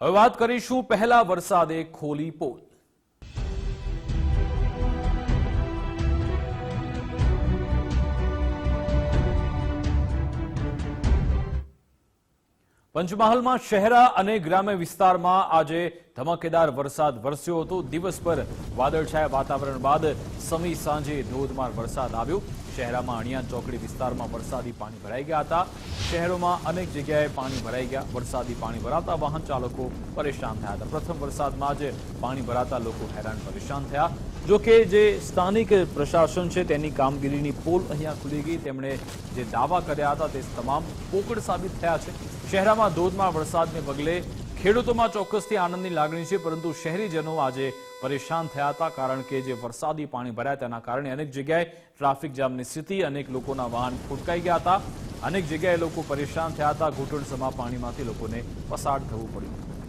હવે વાત કરીશું પહેલા વરસાદે ખોલી પોલ। પંચમહાલમાં શહેરા અને ગ્રામ્ય વિસ્તારમાં આજે ધમાકેદાર વરસાદ વરસ્યો હતો। દિવસભર વાદળછાયા વાતાવરણ બાદ સમી સાંજે ધોધમાર વરસાદ આવ્યો। શહેરામાં અણિયા ચોકડી વિસ્તારમાં વરસાદી પાણી ભરાઈ ગયા હતા। શહેરોમાં અનેક જગ્યાએ પાણી ભરાઈ ગયા। વરસાદી પાણી ભરાતા વાહન ચાલકો પરેશાન થયા હતા। પ્રથમ વરસાદમાં જ પાણી ભરાતા લોકો હેરાન પરેશાન થયા। જો કે જે સ્થાનિક પ્રશાસન છે તેની કામગીરીની પોલ અહીંયા ખુલી ગઈ। તેમણે જે દાવા કર્યા હતા તે તમામ પોકળ સાબિત થયા છે। શહેરમાં ધોધમાર વરસાદને પગલે ખેડૂતોમાં ચોક્કસથી આનંદની લાગણી છે, પરંતુ શહેરીજનો આજે પરેશાન થયા હતા, કારણ કે જે વરસાદી પાણી ભરાયા તેના કારણે અનેક જગ્યાએ ટ્રાફિક જામની સ્થિતિ, અનેક લોકોના વાહન ખોટકાઈ ગયા હતા। અનેક જગ્યાએ લોકો પરેશાન થયા હતા। ઘૂંટણસમા પાણીમાંથી લોકોને પસાર થવું પડ્યું।